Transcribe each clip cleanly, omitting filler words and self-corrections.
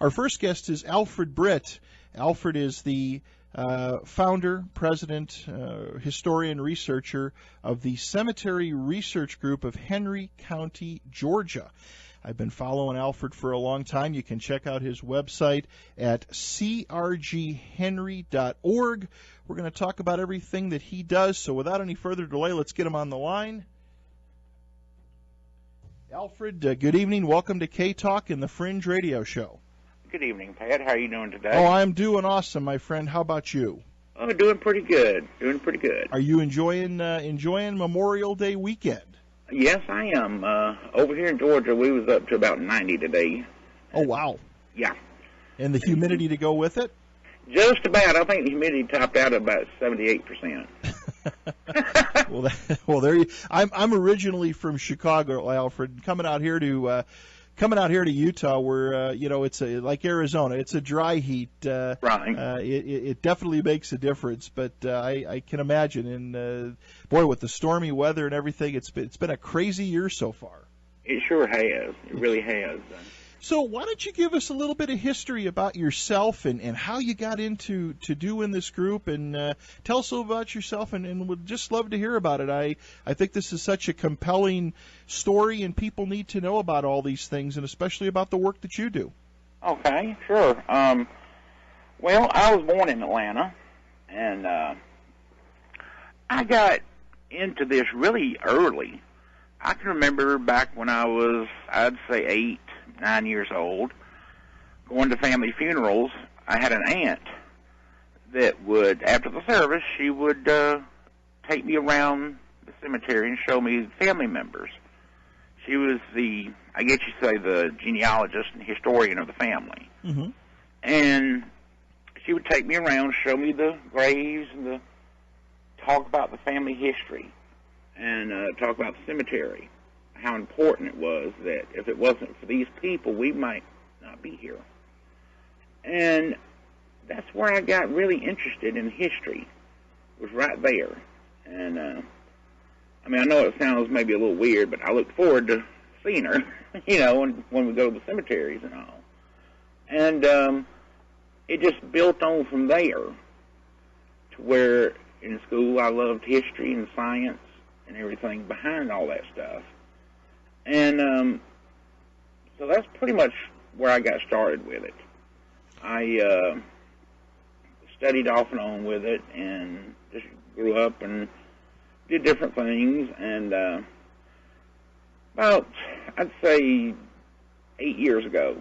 Our first guest is Alfred Britt. Alfred is the founder, president, historian, researcher of the Cemetery Research Group of Henry County, Georgia. I've been following Alfred for a long time. You can check out his website at crghenry.org. We're going to talk about everything that he does. So without any further delay, let's get him on the line. Alfred, good evening. Welcome to K-Talk and the Fringe Radio Show. Good evening, Pat. How are you doing today? Oh, I'm doing awesome, my friend. How about you? Oh, doing pretty good. Are you enjoying Memorial Day weekend? Yes, I am. Over here in Georgia, we was up to about 90 today. Oh, wow. Yeah. And the humidity to go with it? Just about. I think the humidity topped out at about 78%. Well, there you. I'm originally from Chicago, Alfred. Coming out here to Utah, where it's like Arizona. It's a dry heat. Right. It definitely makes a difference. But I can imagine, and boy, with the stormy weather and everything, it's been a crazy year so far. It sure has. It really has. So why don't you give us a little bit of history about yourself and how you got into doing this group, and tell us a little about yourself, and would just love to hear about it. I think this is such a compelling story, and people need to know about all these things, and especially about the work that you do. Okay, sure. Well, I was born in Atlanta, and I got into this really early. I can remember back when I was, I'd say 8, 9 years old, going to family funerals. I had an aunt that would, after the service, she would take me around the cemetery and show me family members. She was I guess you'd say, the genealogist and historian of the family. Mm-hmm. And she would take me around, show me the graves, and talk about the family history, and talk about the cemetery, how important it was, that if it wasn't for these people, we might not be here. And that's where I got really interested in history, was right there. And, I know it sounds maybe a little weird, but I look forward to seeing her, when we go to the cemeteries and all. And it just built on from there to where in school I loved history and science and everything behind all that stuff. And so that's pretty much where I got started with it. I studied off and on with it and just grew up and did different things. And about, I'd say, 8 years ago,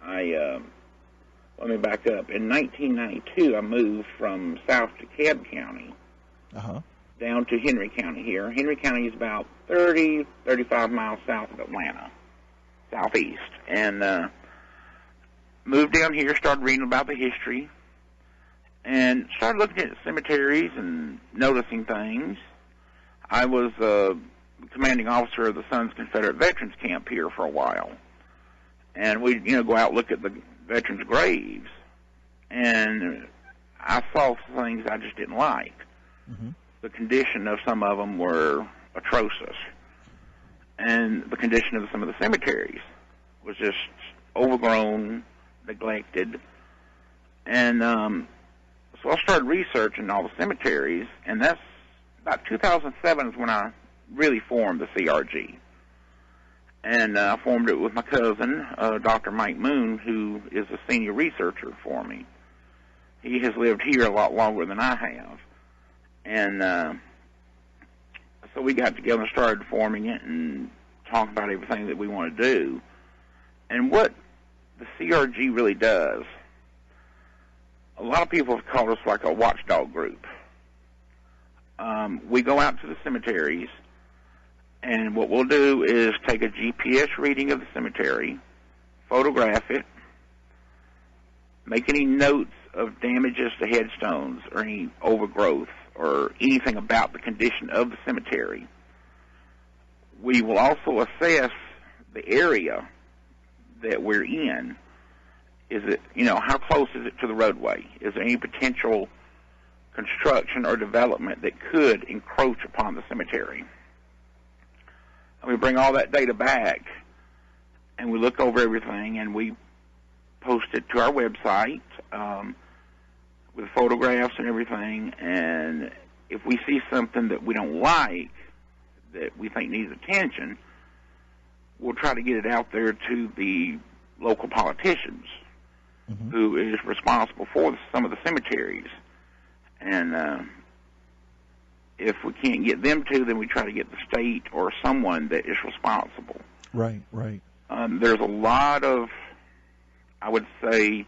let me back up. In 1992, I moved from South DeKalb County down to Henry County here. Henry County is about 30, 35 miles south of Atlanta, southeast. And moved down here, started reading about the history, and started looking at cemeteries and noticing things. I was commanding officer of the Sons Confederate Veterans Camp here for a while. And we'd, go out and look at the veterans' graves. And I saw things I just didn't like. Mm-hmm. The condition of some of them were atrocious. And the condition of some of the cemeteries was just overgrown, neglected. And so I started researching all the cemeteries, and that's about 2007 is when I really formed the CRG. And I formed it with my cousin, Dr. Mike Moon, who is a senior researcher for me. He has lived here a lot longer than I have. And so we got together and started forming it and talking about everything that we want to do. And what the CRG really does, a lot of people have called us like a watchdog group. We go out to the cemeteries, and what we'll do is take a GPS reading of the cemetery, photograph it, make any notes of damages to headstones or any overgrowth or anything about the condition of the cemetery. We will also assess the area that we're in. Is it, how close is it to the roadway? Is there any potential construction or development that could encroach upon the cemetery? And we bring all that data back, and we look over everything, and we post it to our website with photographs and everything. And if we see something that we don't like, that we think needs attention, we'll try to get it out there to the local politicians who is responsible for some of the cemeteries. And if we can't get them to, then we try to get the state or someone that is responsible. Right, right. There's a lot of, I would say,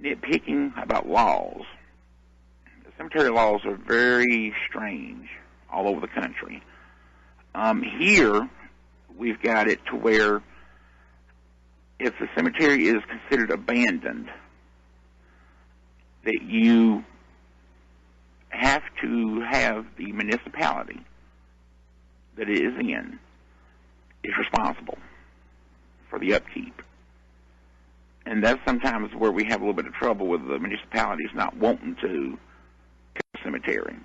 nitpicking about laws. The cemetery laws are very strange all over the country. Here, we've got it to where if the cemetery is considered abandoned, that you have to have the municipality that it is in is responsible for the upkeep. And that's sometimes where we have a little bit of trouble with the municipalities not wanting to cut the cemetery.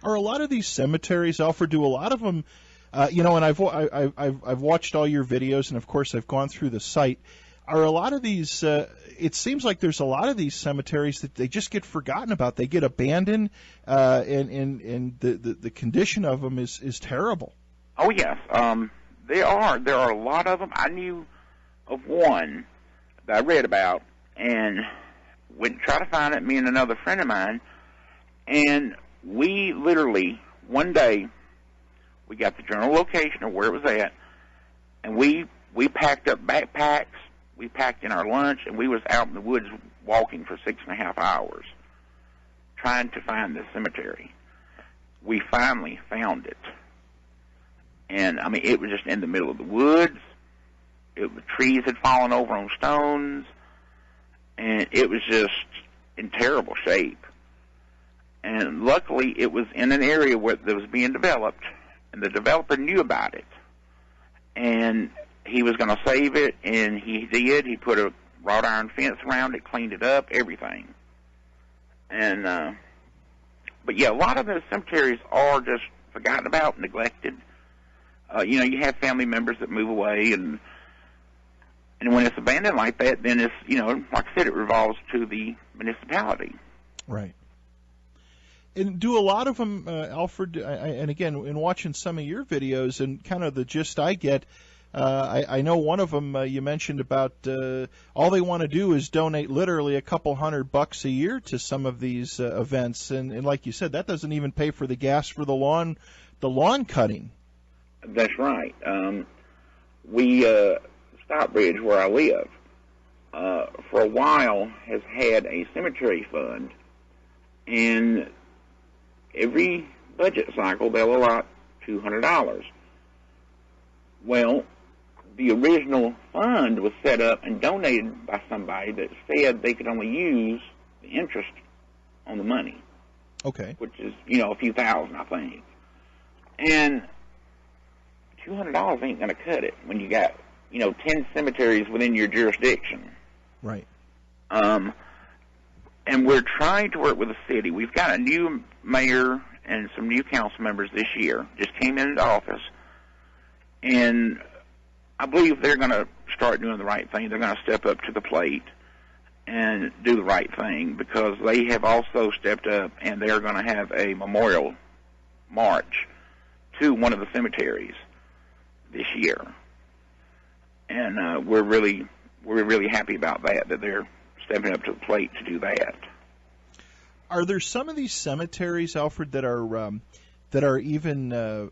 Are a lot of these cemeteries, Alfred, do a lot of them, and I've watched all your videos, and of course I've gone through the site. Are a lot of these, it seems like there's a lot of these cemeteries that they just get forgotten about. They get abandoned, and the condition of them is terrible. Oh, yes. There are a lot of them. I knew of one that I read about and went to try to find it, me and another friend of mine, and we literally, one day, we got the general location of where it was at, and we packed up backpacks, we packed in our lunch, and we was out in the woods walking for 6.5 hours trying to find this cemetery. We finally found it. And, I mean, it was just in the middle of the woods. The trees had fallen over on stones, and it was just in terrible shape. And luckily, it was in an area where that was being developed, and the developer knew about it. And he was going to save it, and he did. He put a wrought iron fence around it, cleaned it up, everything. And, but yeah, a lot of the cemeteries are just forgotten about, neglected. You have family members that move away, and when it's abandoned like that, then it's, like I said, it revolves to the municipality. Right. And do a lot of them, Alfred, and again, in watching some of your videos and kind of the gist I get, I know one of them you mentioned about all they want to do is donate literally a couple $100 a year to some of these events, and like you said, that doesn't even pay for the gas for the lawn cutting. That's right. Stockbridge, where I live, for a while has had a cemetery fund, and every budget cycle they'll allot $200. Well, the original fund was set up and donated by somebody that said they could only use the interest on the money. Okay. Which is, a few thousand, I think. And $200 ain't going to cut it when you got, 10 cemeteries within your jurisdiction. Right. And we're trying to work with the city. We've got a new mayor and some new council members this year. Just came into office. And I believe they're going to start doing the right thing. They're going to step up to the plate and do the right thing, because they have also stepped up, and they're going to have a memorial march to one of the cemeteries this year. And we're really happy about that they're stepping up to the plate to do that. Are there some of these cemeteries, Alfred, that are even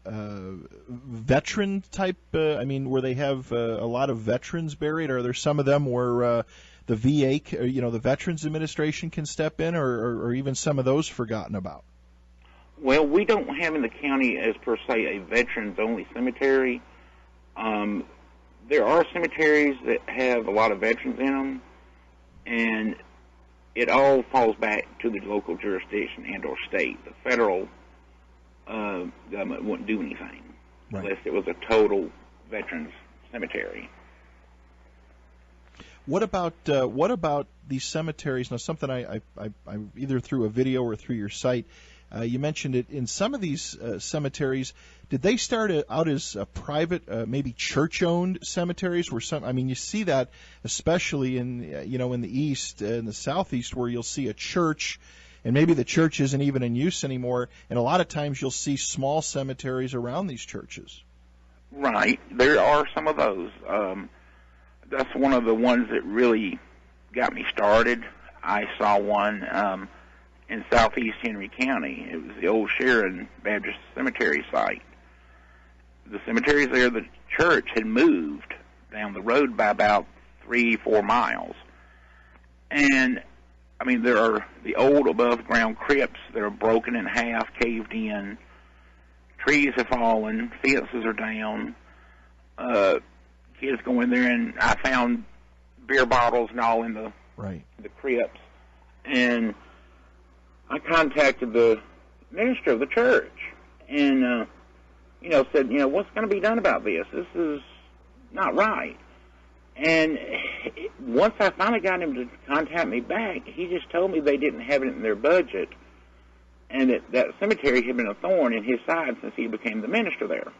veteran type? Where they have a lot of veterans buried? Are there some of them where the VA, the Veterans Administration can step in, or even some of those forgotten about? Well, we don't have in the county as per se a veterans-only cemetery. There are cemeteries that have a lot of veterans in them, and it all falls back to the local jurisdiction and or state. The federal government wouldn't do anything unless it was a total veterans cemetery. What about these cemeteries? Now, something I either through a video or through your site, you mentioned it in some of these cemeteries. Did they start out as private, maybe church-owned cemeteries? Where some, I mean, you see that especially in in the east, in the southeast, where you'll see a church, and maybe the church isn't even in use anymore. And a lot of times you'll see small cemeteries around these churches. Right, there are some of those. That's one of the ones that really got me started. I saw one in southeast Henry County. It was the old Sharon Baptist Cemetery site. The cemeteries there, the church had moved down the road by about 3-4 miles. And, I mean, there are the old above-ground crypts that are broken in half, caved in. Trees have fallen, fences are down. Kids go in there, and I found beer bottles and all in the crypts. And I contacted the minister of the church and, said, what's going to be done about this? This is not right. And once I finally got him to contact me back, he just told me they didn't have it in their budget and that cemetery had been a thorn in his side since he became the minister there.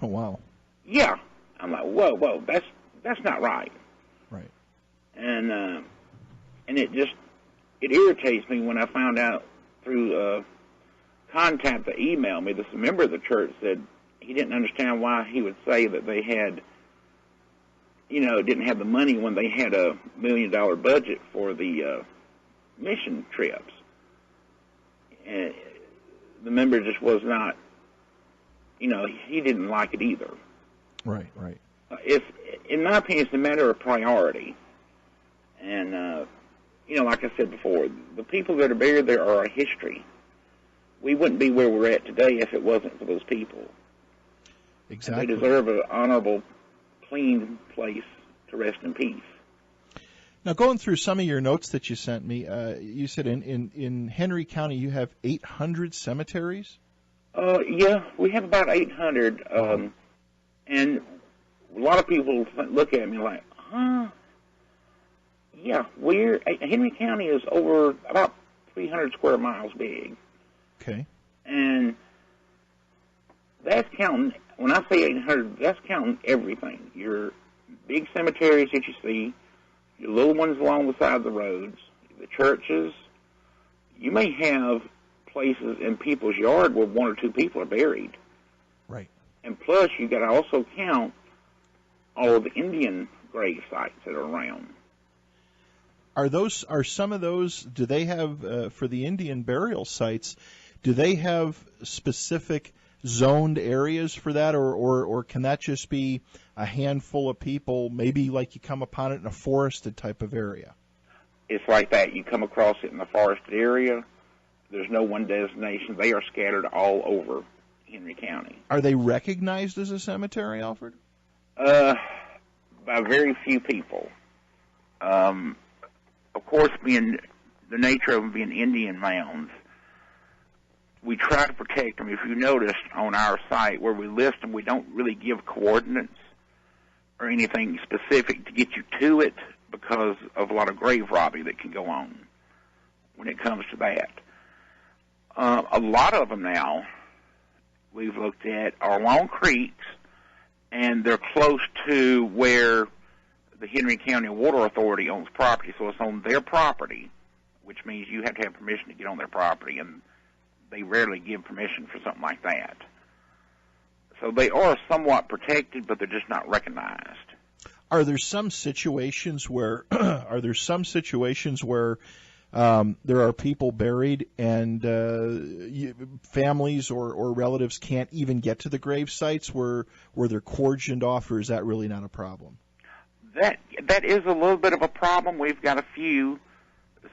Oh, wow. Yeah. I'm like, whoa, that's not right. Right. And it irritates me when I found out through contact that emailed me, this member of the church said he didn't understand why he would say that they had, didn't have the money when they had a $1 million budget for the mission trips. And the member just was not, he didn't like it either. Right. In my opinion, it's a matter of priority. And, like I said before, the people that are buried there are a history. We wouldn't be where we're at today if it wasn't for those people. Exactly. And they deserve an honorable, clean place to rest in peace. Now, going through some of your notes that you sent me, you said in Henry County you have 800 cemeteries? Yeah, we have about 800. And a lot of people look at me like, huh? Yeah, Henry County is over about 300 square miles big. Okay. And that's counting, when I say 800, that's counting everything. Your big cemeteries that you see, your little ones along the side of the roads, the churches. You may have places in people's yard where 1 or 2 people are buried. Right. And plus, you got to also count all of the Indian grave sites that are around. Are some of those? Do they have for the Indian burial sites? Do they have specific zoned areas for that, or can that just be a handful of people? Maybe like you come upon it in a forested type of area. It's like that. You come across it in the forested area. There's no one destination. They are scattered all over Henry County. Are they recognized as a cemetery, Alfred? By very few people. Of course, being the nature of them being Indian mounds, we try to protect them. If you noticed on our site where we list them, we don't really give coordinates or anything specific to get you to it because of a lot of grave robbing that can go on when it comes to that. A lot of them now we've looked at are along creeks, and they're close to where the Henry County Water Authority owns property, so it's on their property, which means you have to have permission to get on their property, and they rarely give permission for something like that. So they are somewhat protected, but they're just not recognized. Are there some situations where there are people buried and families or relatives can't even get to the grave sites where they're cordoned off, or is that really not a problem? That is a little bit of a problem. We've got a few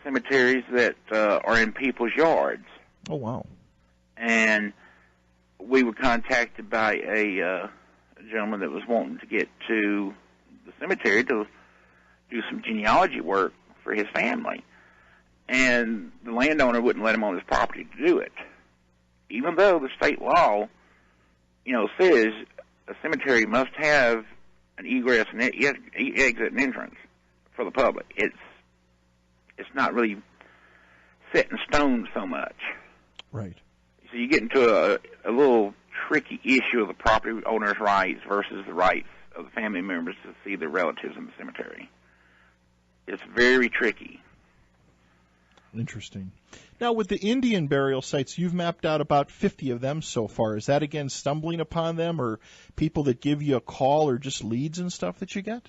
cemeteries that are in people's yards. Oh, wow. And we were contacted by a gentleman that was wanting to get to the cemetery to do some genealogy work for his family. And the landowner wouldn't let him on his property to do it. Even though the state law, says a cemetery must have an egress and exit and entrance for the public. It's not really set in stone so much. Right. So you get into a little tricky issue of the property owner's rights versus the rights of the family members to see their relatives in the cemetery. It's very tricky. Interesting. Now, with the Indian burial sites, you've mapped out about 50 of them so far. Is that, again, stumbling upon them, or people that give you a call, or just leads and stuff that you get?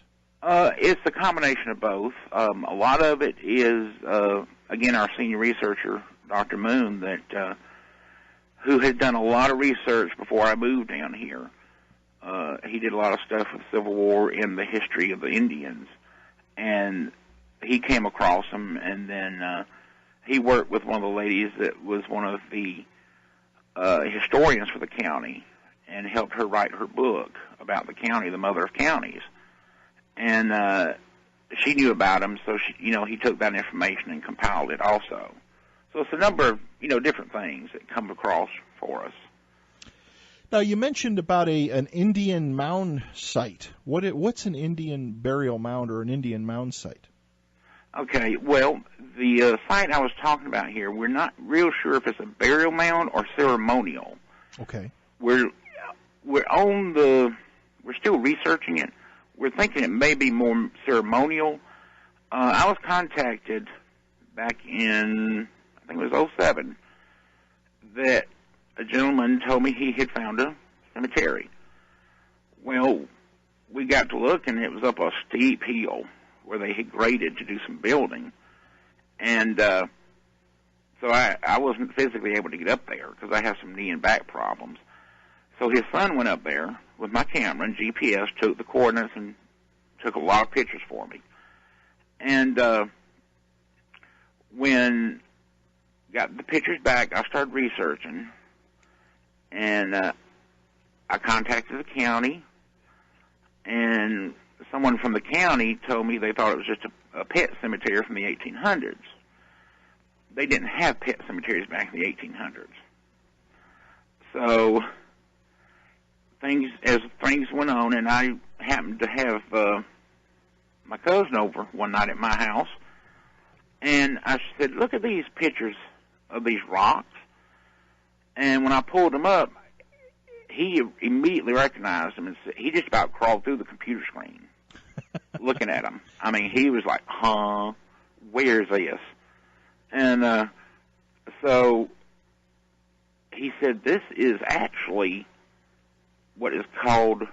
It's a combination of both. A lot of it is, again, our senior researcher, Dr. Moon, that who had done a lot of research before I moved down here. He did a lot of stuff with the Civil War and the history of the Indians, and he came across them, and then he worked with one of the ladies that was one of the historians for the county and helped her write her book about the county, the Mother of Counties. And she knew about them, so he took that information and compiled it also. So it's a number of different things that come across for us. Now, you mentioned about an Indian mound site. What's an Indian burial mound or an Indian mound site? Okay, well, the site I was talking about here, we're not real sure if it's a burial mound or ceremonial. Okay. We're still researching it. We're thinking it may be more ceremonial. I was contacted back in, I think it was 2007, that a gentleman told me he had found a cemetery. Well, we got to look, and it was up a steep hill where they had graded to do some building. And so I wasn't physically able to get up there because I have some knee and back problems. So his son went up there with my camera and GPS, took the coordinates, and took a lot of pictures for me. And when got the pictures back, I started researching, and I contacted the county, and someone from the county told me they thought it was just a pet cemetery from the 1800s. They didn't have pet cemeteries back in the 1800s. So as things went on, and I happened to have my cousin over one night at my house, and I said, look at these pictures of these rocks. And when I pulled them up, he immediately recognized them, and he just about crawled through the computer screen looking at them. I mean, he was like, where's this? And so he said, this is actually what is called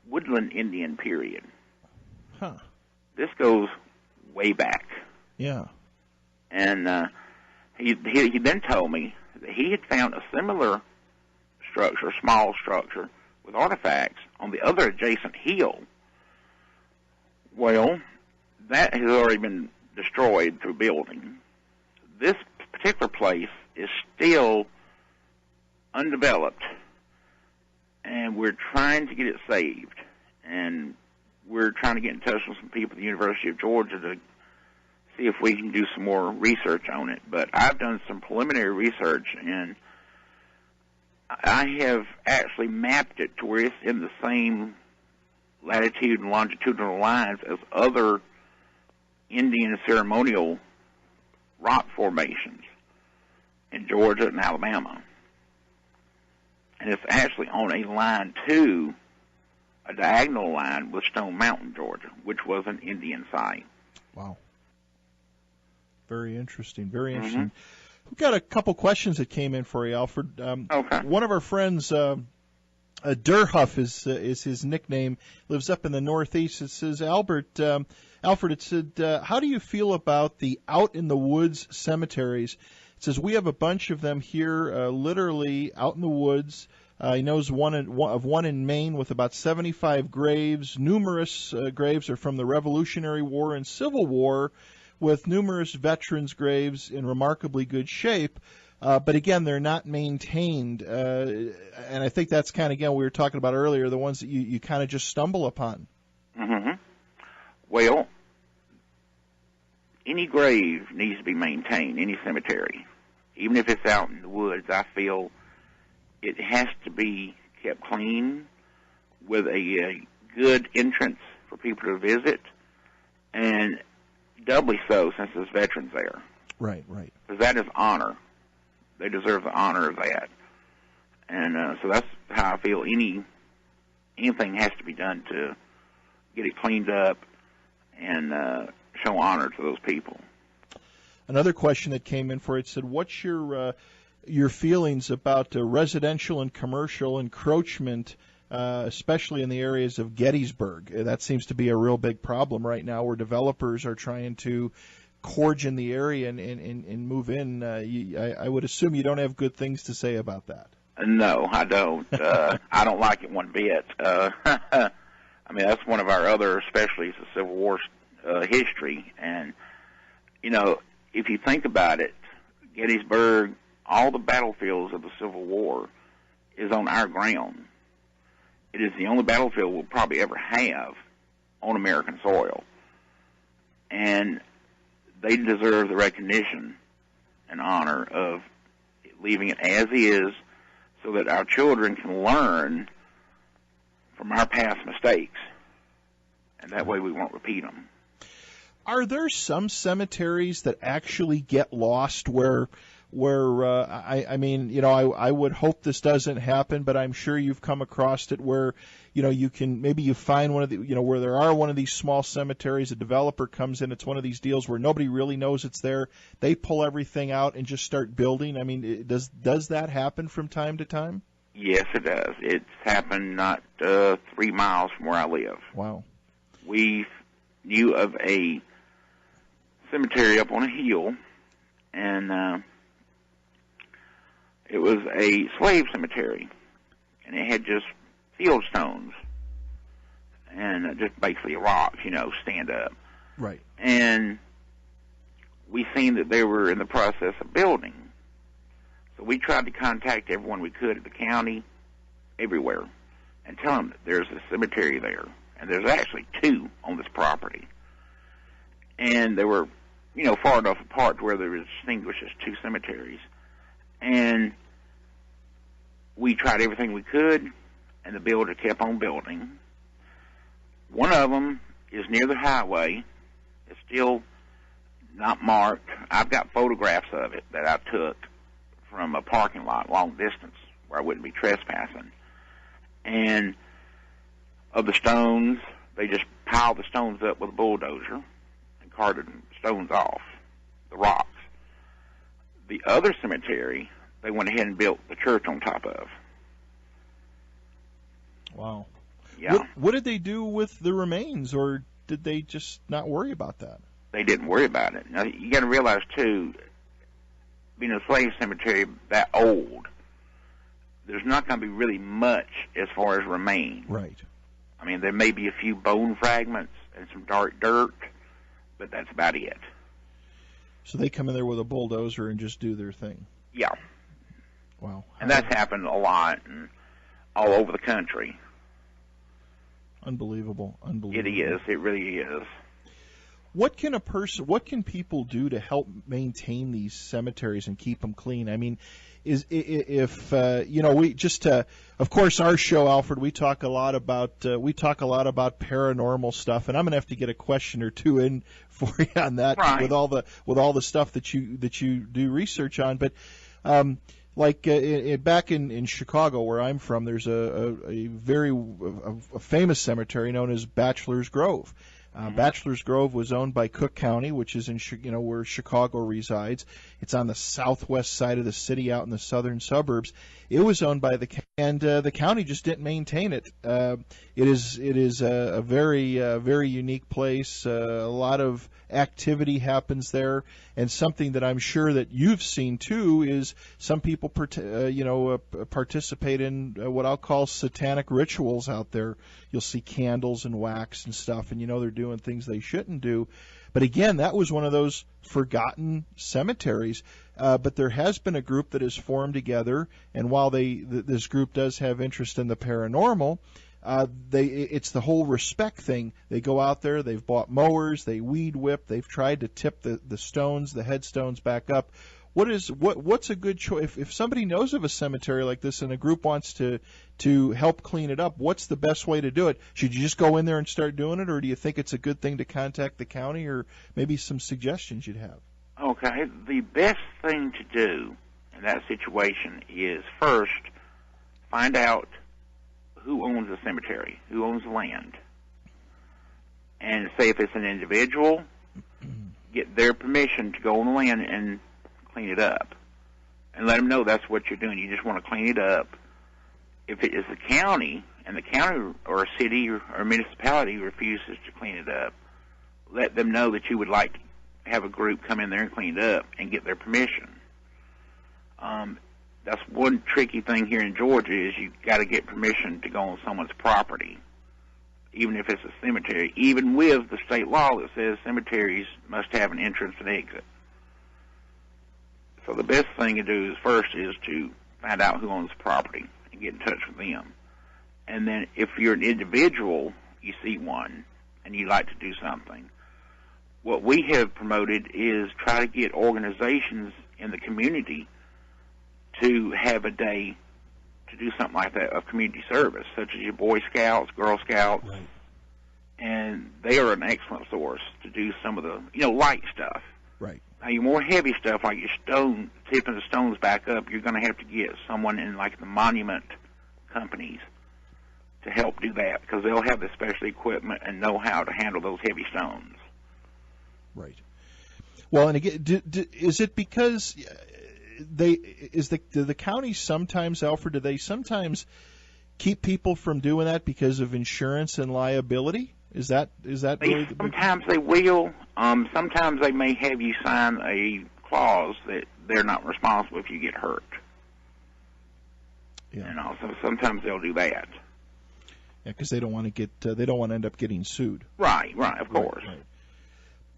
Woodland Indian period. Huh. This goes way back. Yeah. And he then told me that he had found a similar structure, small structure, with artifacts on the other adjacent hill. Well, that has already been destroyed through building. This particular place is still undeveloped, and we're trying to get it saved. And we're trying to get in touch with some people at the University of Georgia to see if we can do some more research on it. But I've done some preliminary research, and I have actually mapped it to where it's in the same latitude and longitudinal lines as other Indian ceremonial rock formations in Georgia and Alabama. And it's actually on a line to a diagonal line with Stone Mountain, Georgia, which was an Indian site. Wow. Very interesting. Very interesting. We've got a couple questions that came in for you, Alfred. Okay. One of our friends, Durhuff is his nickname, lives up in the Northeast. It says, Alfred, it said, how do you feel about the out-in-the-woods cemeteries? It says, we have a bunch of them here, literally out in the woods. He knows one in Maine with about 75 graves. Numerous graves are from the Revolutionary War and Civil War, with numerous veterans' graves in remarkably good shape. But again, they're not maintained. And I think that's kind of, again, we were talking about earlier, the ones that you kind of just stumble upon. Mm-hmm. Well, any grave needs to be maintained, any cemetery. Even if it's out in the woods, I feel it has to be kept clean with a good entrance for people to visit, and doubly so since there's veterans there. Right, right. Because that is honor. They deserve the honor of that. And so that's how I feel. Anything has to be done to get it cleaned up and show honor to those people. Another question that came in for it said, "What's your feelings about residential and commercial encroachment, especially in the areas of Gettysburg? That seems to be a real big problem right now, where developers are trying to gorge in the area and move in. I would assume you don't have good things to say about that." No, I don't. I don't like it one bit. I mean, that's one of our other specialties, the Civil War history. And, you know, if you think about it, Gettysburg, all the battlefields of the Civil War is on our ground. It is the only battlefield we'll probably ever have on American soil. And they deserve the recognition and honor of leaving it as is so that our children can learn from our past mistakes. And that way we won't repeat them. Are there some cemeteries that actually get lost where I mean, you know, I would hope this doesn't happen, but I'm sure you've come across it where, you know, you find one of the, you know, where there are one of these small cemeteries, a developer comes in, it's one of these deals where nobody really knows it's there. They pull everything out and just start building. I mean, does that happen from time to time? Yes, it does. It's happened not 3 miles from where I live. Wow. We knew of a cemetery up on a hill, and it was a slave cemetery, and it had just field stones and just basically rocks, you know, stand up. Right. And we seen that they were in the process of building. So we tried to contact everyone we could at the county, everywhere, and tell them that there's a cemetery there. And there's actually 2 on this property. And they were, you know, far enough apart to where they were distinguished as 2 cemeteries. And we tried everything we could, and the builder kept on building. One of them is near the highway. It's still not marked. I've got photographs of it that I took from a parking lot, long distance, where I wouldn't be trespassing. And of the stones, they just piled the stones up with a bulldozer and carted stones off, the rocks. The other cemetery, they went ahead and built the church on top of. Wow. Yeah. What did they do with the remains, or did they just not worry about that? They didn't worry about it. Now, you got to realize, too, being a slave cemetery that old, there's not going to be really much as far as remains. Right. I mean, there may be a few bone fragments and some dark dirt, but that's about it. So they come in there with a bulldozer and just do their thing. Yeah. Wow. And that's happened a lot and all over the country. Unbelievable. It is. It really is. What can people do to help maintain these cemeteries and keep them clean? I mean, of course, our show, Alfred, we talk a lot about paranormal stuff, and I'm gonna have to get a question or two in for you on that, right, with all the stuff that you do research on. But back in Chicago, where I'm from, there's a very famous cemetery known as Bachelor's Grove. Bachelor's Grove was owned by Cook County, which is in where Chicago resides. It's on the southwest side of the city, out in the southern suburbs. It was owned by the county just didn't maintain it. It is a very unique place. A lot of activity happens there, and something that I'm sure that you've seen too is some people participate in what I'll call satanic rituals out there. You'll see candles and wax and stuff, and they're doing things they shouldn't do. But again, that was one of those forgotten cemeteries. But there has been a group that has formed together, and while this group does have interest in the paranormal, it's the whole respect thing. They go out there, they've bought mowers, they weed whip, they've tried to tip the stones, the headstones back up. What's a good choice if somebody knows of a cemetery like this and a group wants to help clean it up? What's the best way to do it? Should you just go in there and start doing it, or do you think it's a good thing to contact the county, or maybe some suggestions you'd have? Okay, the best thing to do in that situation is first find out who owns the cemetery, who owns the land. And say if it's an individual, get their permission to go on the land and clean it up. And let them know that's what you're doing. You just want to clean it up. If it is the county, and the county or a city or municipality refuses to clean it up, let them know that you would like to have a group come in there and clean it up and get their permission. That's one tricky thing here in Georgia is you got to get permission to go on someone's property, even if it's a cemetery, even with the state law that says cemeteries must have an entrance and exit. So the best thing to do first is to find out who owns the property and get in touch with them. And then if you're an individual, you see one, and you like to do something, what we have promoted is try to get organizations in the community to have a day to do something like that of community service, such as your Boy Scouts, Girl Scouts, right. And they are an excellent source to do some of the, light stuff. Right. Now, your more heavy stuff, like your tipping the stones back up, you're going to have to get someone in, like, the monument companies to help do that, because they'll have the special equipment and know how to handle those heavy stones. Right. Well, and again, is it because do the county sometimes, Alfred, do they sometimes keep people from doing that because of insurance and liability? Is that really the big... Sometimes they will. Sometimes they may have you sign a clause that they're not responsible if you get hurt. Yeah. So sometimes they'll do that. Yeah, because they don't want to they don't want to end up getting sued. Right, of course. Right.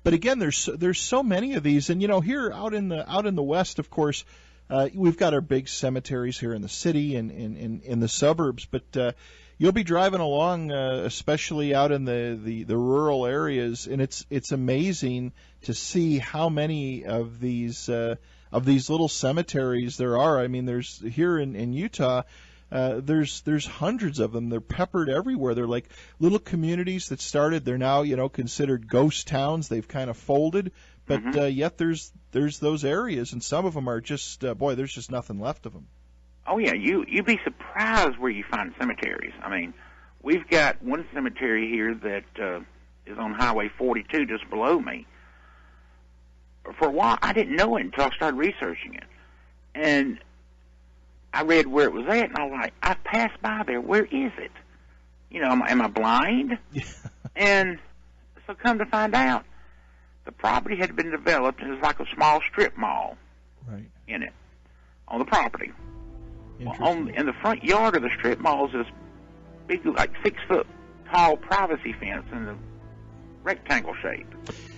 But again, there's so many of these, and here out in the West, of course, we've got our big cemeteries here in the city and in the suburbs. But you'll be driving along, especially out in the rural areas, and it's amazing to see how many of these little cemeteries there are. I mean, there's here in Utah. There's hundreds of them. They're peppered everywhere. They're like little communities that started. They're now considered ghost towns. They've kind of folded, but yet there's those areas, and some of them are just there's just nothing left of them. Oh yeah, you'd be surprised where you find cemeteries. I mean, we've got one cemetery here that is on Highway 42, just below me. For a while, I didn't know it until I started researching it, and I read where it was at, and I was like, I've passed by there. Where is it? Am I blind? And so come to find out, the property had been developed, and it was like a small strip mall in it, on the property. Well, in the front yard of the strip mall is this big, like 6-foot tall privacy fence in the rectangle shape.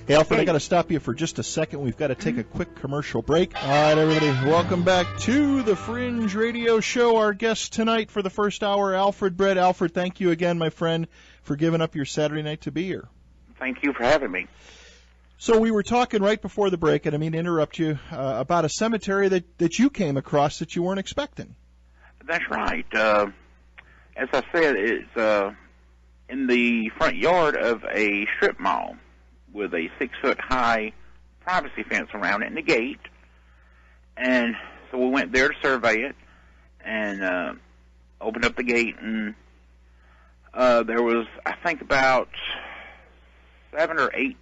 Hey, Alfred, I got to stop you for just a second. We've got to take a quick commercial break. All right, everybody, welcome back to the Fringe Radio Show. Our guest tonight for the first hour, Alfred Britt. Alfred, thank you again, my friend, for giving up your Saturday night to be here. Thank you for having me. So we were talking right before the break, and I mean to interrupt you, about a cemetery that you came across that you weren't expecting. That's right. As I said, it's in the front yard of a strip mall with a 6-foot high privacy fence around it and a gate. And so we went there to survey it and opened up the gate, and there was, I think, about 7 or 8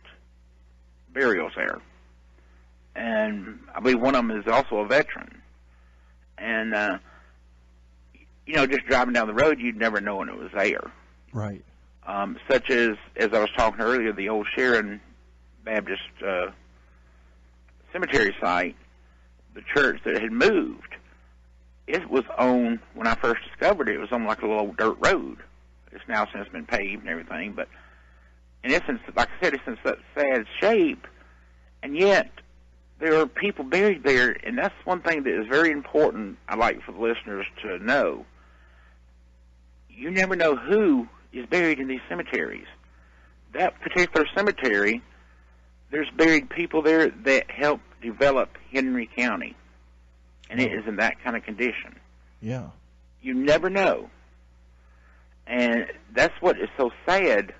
burials there. And I believe one of them is also a veteran. And, just driving down the road, you'd never know when it was there. Right. Such as I was talking earlier, the old Sharon Baptist cemetery site, the church that had moved, it was on, when I first discovered it, it was on like a little dirt road. It's now since been paved and everything, but in essence, like I said, it's in such sad shape, and yet there are people buried there, and that's one thing that is very important, I'd like for the listeners to know. You never know who is buried in these cemeteries. That particular cemetery, there's buried people there that helped develop Henry County, and it is in that kind of condition. Yeah. You never know. And that's what is so sad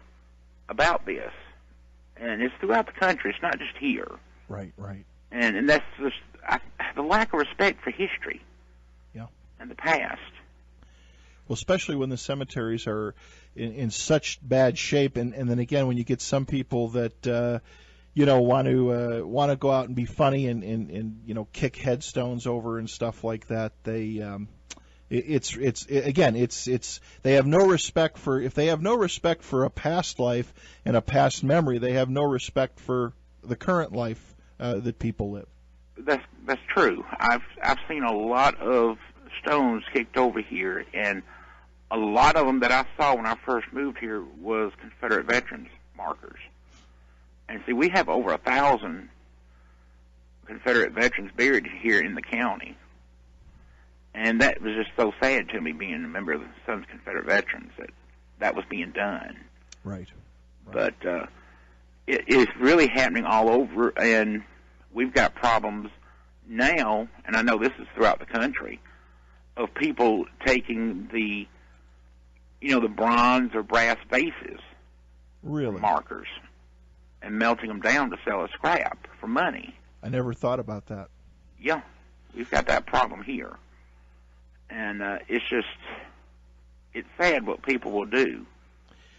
about this. And it's throughout the country. It's not just here. Right. And that's just the lack of respect for history. Yeah. And the past. Well, especially when the cemeteries are in such bad shape, and then again when you get some people that want to go out and be funny and kick headstones over and stuff like that. They they have no respect for, if they have no respect for a past life and a past memory, they have no respect for the current life that people live. That's true. I've seen a lot of stones kicked over here, and a lot of them that I saw when I first moved here was Confederate veterans markers. And see, we have over 1,000 Confederate veterans buried here in the county. And that was just so sad to me, being a member of the Sons of Confederate Veterans, that was being done. Right. But it is really happening all over, and we've got problems now, and I know this is throughout the country, of people taking the bronze or brass vases, really, markers, and melting them down to sell as scrap for money. I never thought about that. Yeah, we've got that problem here. And it's sad what people will do.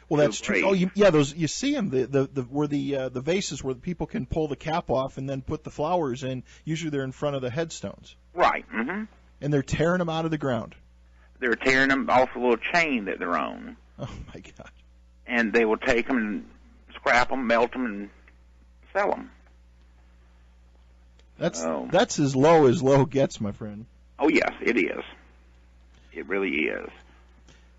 Well, that's true. Oh, those you see them. The vases where people can pull the cap off and then put the flowers in. Usually, they're in front of the headstones. Right. Mm-hmm. And they're tearing them out of the ground. They're tearing them off a little chain that they're on. Oh my God! And they will take them and scrap them, melt them, and sell them. That's as low gets, my friend. Oh yes, it is. It really is.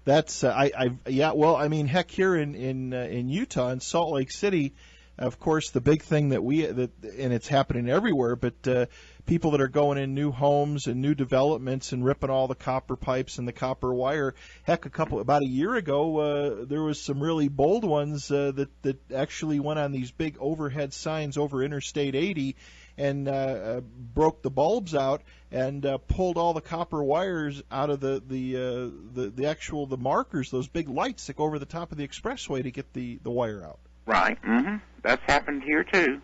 That's well, I mean, heck, here in Utah, in Salt Lake City, of course, the big thing and it's happening everywhere, but people that are going in new homes and new developments and ripping all the copper pipes and the copper wire. Heck, about a year ago, there was some really bold ones that actually went on these big overhead signs over Interstate 80 and broke the bulbs out and pulled all the copper wires out of the markers, those big lights that go over the top of the expressway to get the wire out. Right. Mm-hmm. That's happened here too.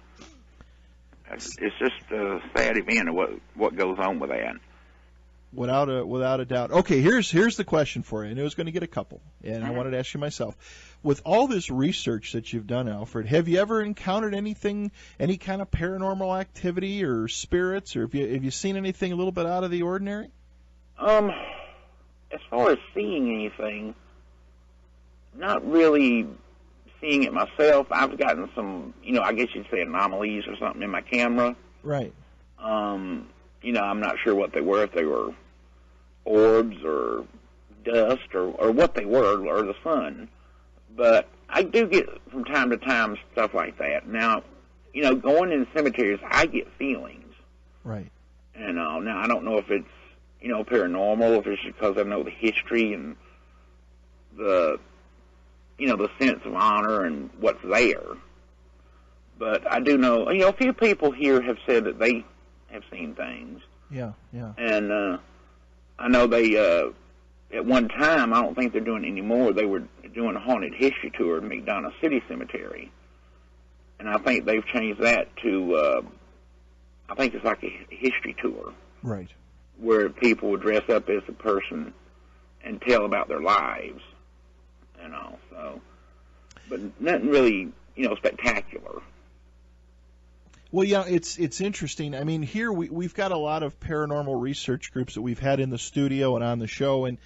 It's just a sad event of what goes on with that. Without a doubt. Okay, here's the question for you. I knew I was going to get a couple, and I wanted to ask you myself. With all this research that you've done, Alfred, have you ever encountered any kind of paranormal activity or spirits, or have you seen anything a little bit out of the ordinary? As far as seeing anything, not really seeing it myself. I've gotten some, I guess you'd say anomalies or something in my camera. Right. I'm not sure what they were, if they were orbs or dust or what they were, or the sun. But I do get from time to time stuff like that. Now, going in cemeteries, I get feelings. Right. And now I don't know if it's, paranormal, if it's because I know the history and the sense of honor and what's there. But I do know, a few people here have said that they have seen things. Yeah. And I know they, at one time, I don't think they're doing it anymore, they were doing a haunted history tour at McDonough City Cemetery. And I think they've changed that to, I think it's like a history tour. Right. Where people would dress up as a person and tell about their lives. So. But nothing really, spectacular. Well, yeah, it's interesting. I mean, here we've got a lot of paranormal research groups that we've had in the studio and on the show. And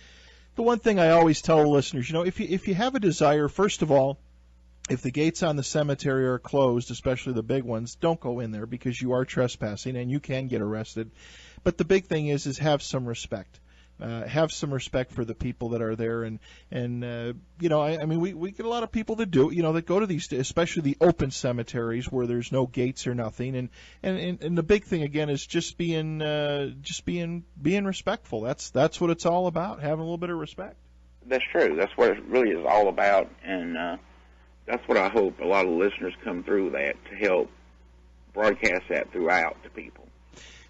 the one thing I always tell listeners, if you have a desire, first of all, if the gates on the cemetery are closed, especially the big ones, don't go in there because you are trespassing and you can get arrested. But the big thing is have some respect. Have some respect for the people that are there, and I mean we get a lot of people that do, that go to these, especially the open cemeteries where there's no gates or nothing, and the big thing again is just being respectful. That's what it's all about, having a little bit of respect. That's true. That's what it really is all about, and that's what I hope a lot of listeners come through that to help broadcast that throughout to people.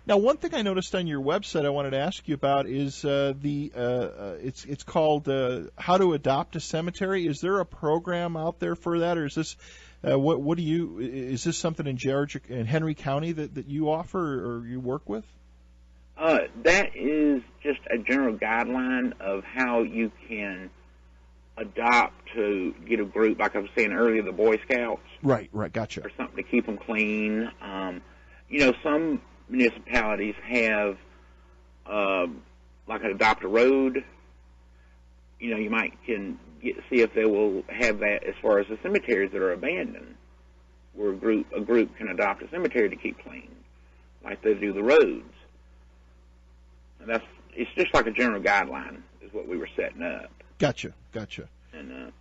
Now, one thing I noticed on your website I wanted to ask you about is it's called How to Adopt a Cemetery. Is there a program out there for that, or is this is this something in Henry County that you offer or you work with? That is just a general guideline of how you can adopt to get a group, like I was saying earlier, the Boy Scouts. Right, gotcha. Or something to keep them clean. Some municipalities have, like an adopt a road. You might see if they will have that as far as the cemeteries that are abandoned, where a group can adopt a cemetery to keep clean, like they do the roads. And it's just like a general guideline is what we were setting up. Gotcha. And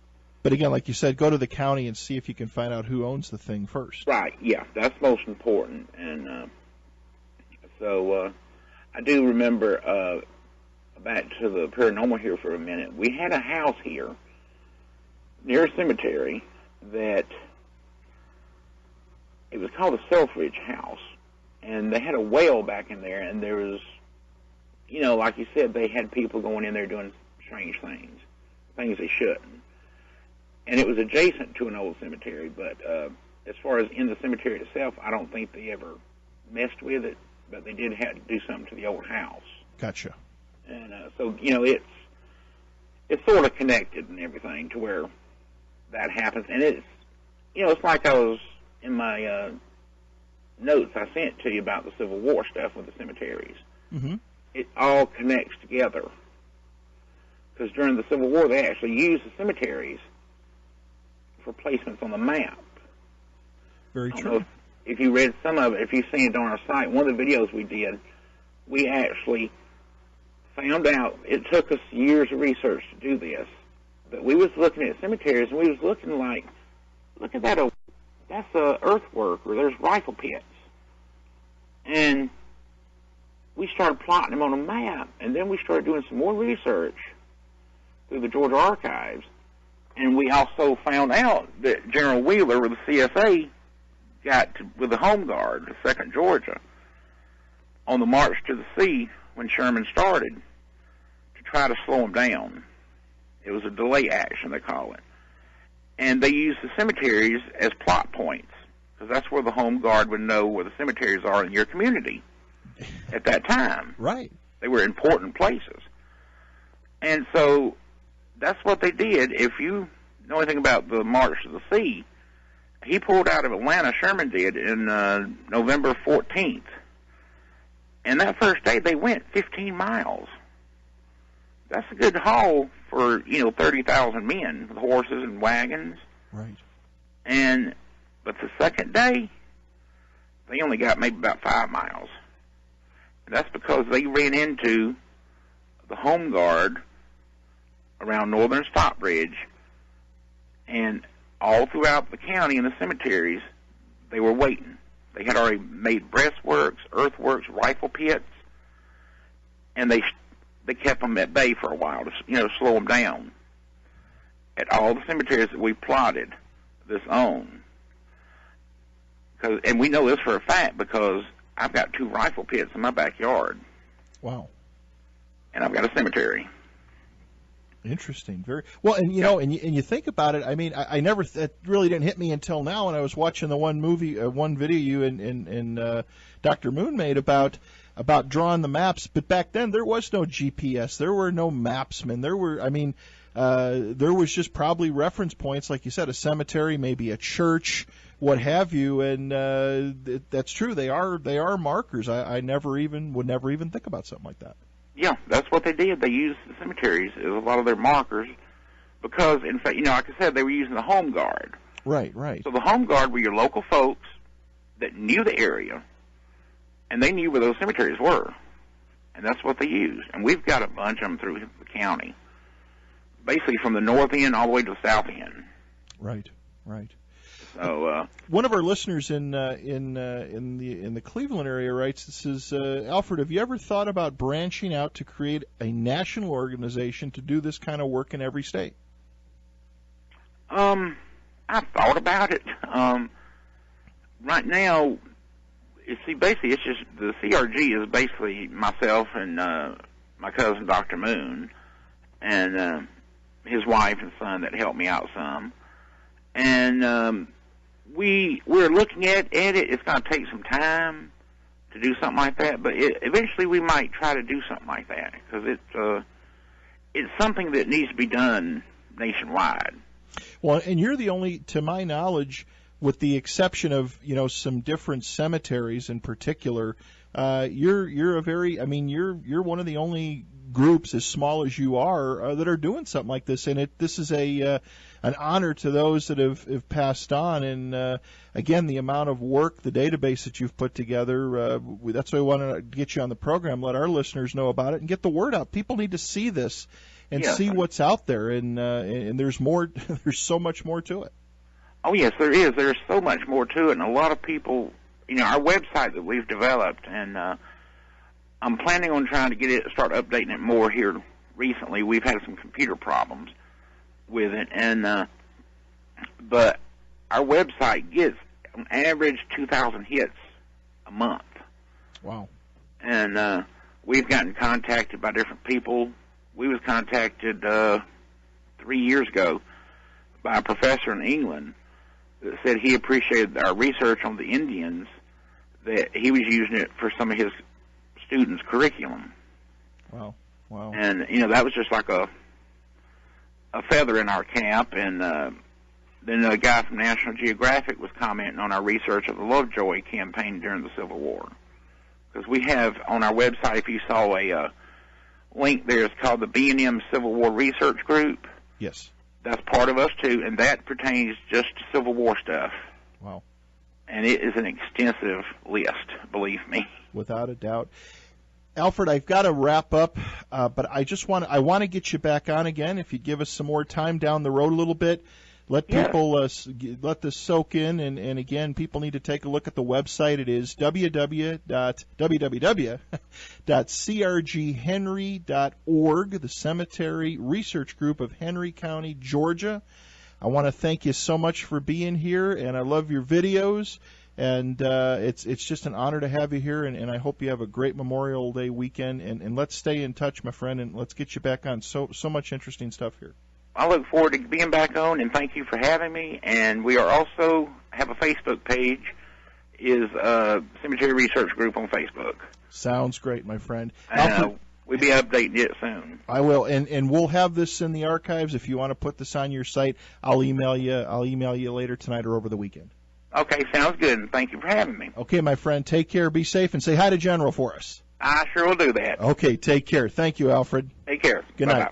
but again, like you said, go to the county and see if you can find out who owns the thing first. Right, yeah, that's most important. And so I do remember, back to the paranormal here for a minute, we had a house here near a cemetery that it was called the Selfridge House, and they had a well back in there, and there was, like you said, they had people going in there doing strange things they shouldn't. And it was adjacent to an old cemetery, but as far as in the cemetery itself, I don't think they ever messed with it, but they did have to do something to the old house. Gotcha. And so, it's sort of connected and everything to where that happens. And it's like I was in my notes I sent to you about the Civil War stuff with the cemeteries. Mm-hmm. It all connects together. Because during the Civil War, they actually used the cemeteries for placements on the map. Very true. If you read some of it, if you've seen it on our site, one of the videos we did, we actually found out, it took us years of research to do this, but we was looking at cemeteries, and we was looking like, look at that, that's a earthwork, or there's rifle pits. And we started plotting them on a map, and then we started doing some more research through the Georgia Archives, and we also found out that General Wheeler with the CSA with the Home Guard, the 2nd Georgia, on the march to the sea when Sherman started to try to slow him down. It was a delay action, they call it. And they used the cemeteries as plot points, because that's where the Home Guard would know where the cemeteries are in your community at that time. Right. They were important places. And so that's what they did. If you know anything about the March to the Sea, he pulled out of Atlanta, Sherman did, in November 14th. And that first day, they went 15 miles. That's a good haul for, 30,000 men with horses and wagons. Right. But the second day, they only got maybe about 5 miles. And that's because they ran into the Home Guard around Northern Stockbridge, and all throughout the county in the cemeteries, they were waiting. They had already made breastworks, earthworks, rifle pits, and they kept them at bay for a while to slow them down. At all the cemeteries that we plotted this on, and we know this for a fact because I've got 2 rifle pits in my backyard. Wow. And I've got a cemetery. Interesting. Very well, and you think about it. I mean, I never that really didn't hit me until now when I was watching the one video you and Dr. Moon made about drawing the maps. But back then there was no GPS. There were no mapsmen. There was just probably reference points, like you said, a cemetery, maybe a church, what have you. And that's true. They are markers. I would never even think about something like that. Yeah, that's what they did. They used the cemeteries as a lot of their markers because, in fact, like I said, they were using the Home Guard. Right. So the Home Guard were your local folks that knew the area, and they knew where those cemeteries were, and that's what they used. And we've got a bunch of them through the county, basically from the north end all the way to the south end. Right. So one of our listeners in the Cleveland area writes, "This is Alfred. Have you ever thought about branching out to create a national organization to do this kind of work in every state?" I thought about it. Right now, basically, it's just the CRG is basically myself and my cousin Dr. Moon and his wife and son that helped me out some, and we're looking at it. It's going to take some time, to do something like that, but eventually we might try to do something like that because it's something that needs to be done nationwide. Well, and you're the only, to my knowledge, with the exception of some different cemeteries in particular, you're one of the only groups, as small as you are, that are doing something like this, and this is an honor to those that have passed on. And again, the amount of work, the database that you've put together, that's why we want to get you on the program, let our listeners know about it, and get the word out. People need to see this and see what's out there, and there's more. There's so much more to it. Oh yes, there is. There's so much more to it, and a lot of people, our website that we've developed, and I'm planning on trying to start updating it more here. Recently, we've had some computer problems with it, and but our website gets on average 2,000 hits a month. Wow! And we've gotten contacted by different people. We was contacted 3 years ago by a professor in England that said he appreciated our research on the Indians, that he was using it for some of his students' curriculum. Wow. And, that was just like a feather in our cap. And then a guy from National Geographic was commenting on our research of the Lovejoy campaign during the Civil War. Because we have on our website, if you saw a link there, it's called the B&M Civil War Research Group. Yes. That's part of us, too, and that pertains just to Civil War stuff. Wow. And it is an extensive list, believe me. Without a doubt. Alfred, I've got to wrap up, but I want to get you back on again. If you give us some more time down the road a little bit, let people let this soak in, and again, people need to take a look at the website. It is www.crghenry.org, the Cemetery Research Group of Henry County, Georgia. I want to thank you so much for being here, and I love your videos. And it's just an honor to have you here, and I hope you have a great Memorial Day weekend. And let's stay in touch, my friend, and let's get you back on. So much interesting stuff here. I look forward to being back on, and thank you for having me. And we are also have a Facebook page, is Cemetery Research Group on Facebook. Sounds great, my friend. We'll be updating it soon. I will, and we'll have this in the archives. If you want to put this on your site, I'll email you later tonight or over the weekend. Okay, sounds good, and thank you for having me. Okay, my friend, take care, be safe, and say hi to General for us. I sure will do that. Okay, take care. Thank you, Alfred. Take care. Good Bye-bye. night.